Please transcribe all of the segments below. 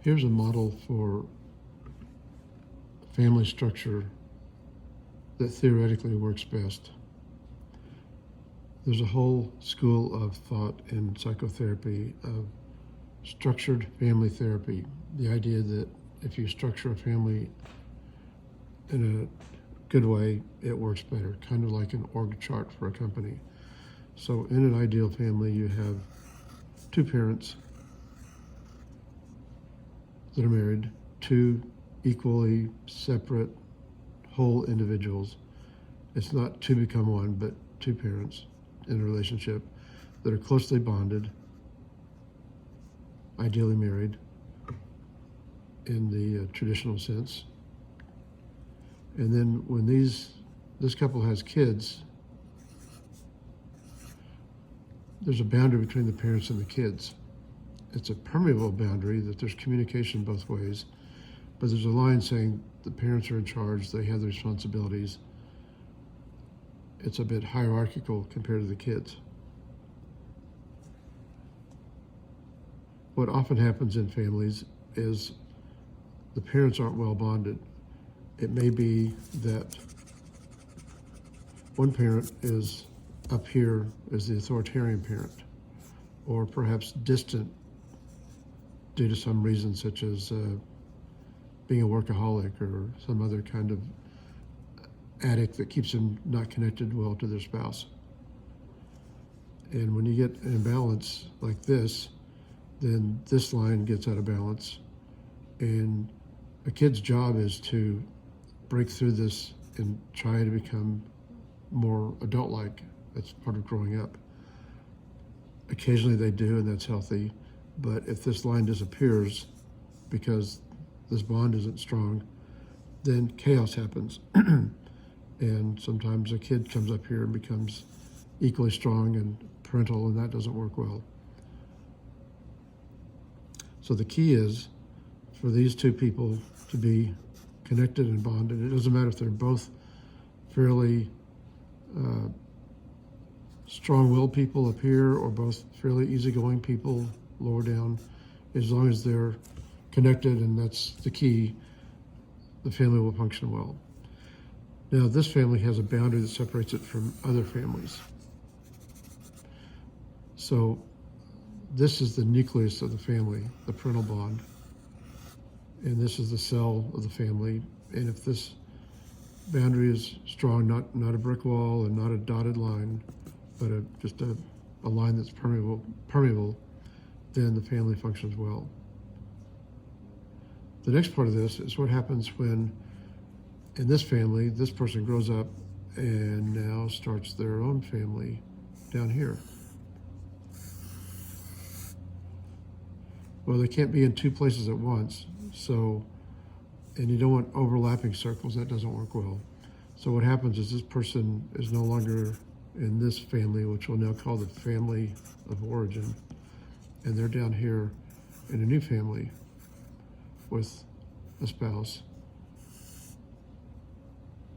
Here's a model for family structure that theoretically works best. There's a whole school of thought in psychotherapy of structured family therapy. The idea that if you structure a family in a good way, it works better, kind of like an org chart for a company. So in an ideal family, you have two parents that are married, two equally separate whole individuals. It's not two become one, but two parents in a relationship that are closely bonded, ideally married in the traditional sense. And then when this couple has kids, there's a boundary between the parents and the kids. It's a permeable boundary that there's communication both ways, but there's a line saying the parents are in charge, they have the responsibilities. It's a bit hierarchical compared to the kids. What often happens in families is the parents aren't well bonded. It may be that one parent is up here as the authoritarian parent, or perhaps distant due to some reason such as being a workaholic or some other kind of addict that keeps them not connected well to their spouse. And when you get an imbalance like this, then this line gets out of balance. And a kid's job is to break through this and try to become more adult-like. That's part of growing up. Occasionally they do, and that's healthy. But if this line disappears because this bond isn't strong, then chaos happens. And sometimes a kid comes up here and becomes equally strong and parental, and that doesn't work well. So the key is for these two people to be connected and bonded. It doesn't matter if they're both fairly strong-willed people up here or both fairly easygoing people lower down. As long as they're connected, and that's the key, the family will function well. Now, this family has a boundary that separates it from other families. So this is the nucleus of the family, the parental bond. And this is the cell of the family. And if this boundary is strong, not a brick wall and not a dotted line, but just a line that's permeable, then the family functions well. The next part of this is what happens when, in this family, this person grows up and now starts their own family down here. Well, they can't be in two places at once, and you don't want overlapping circles, that doesn't work well. So what happens is this person is no longer in this family, which we'll now call the family of origin, and they're down here in a new family with a spouse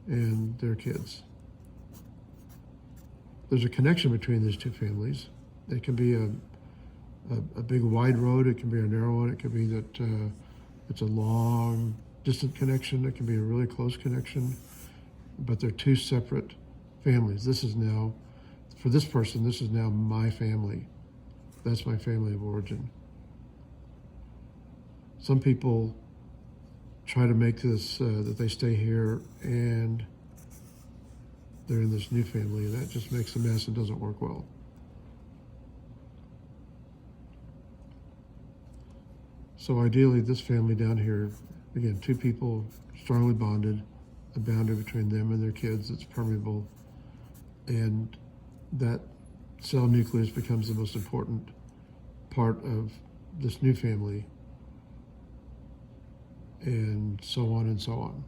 and their kids. There's a connection between these two families. It can be a big wide road, it can be a narrow one, it can be that it's a long distant connection, it can be a really close connection, but they're two separate families. This is now, for this person, this is now my family. That's my family of origin. Some people try to make this that they stay here and they're in this new family, and that just makes a mess and doesn't work well. So ideally, this family down here, again, two people strongly bonded, a boundary between them and their kids that's permeable, and that cell nucleus becomes the most important part of this new family, and so on and so on.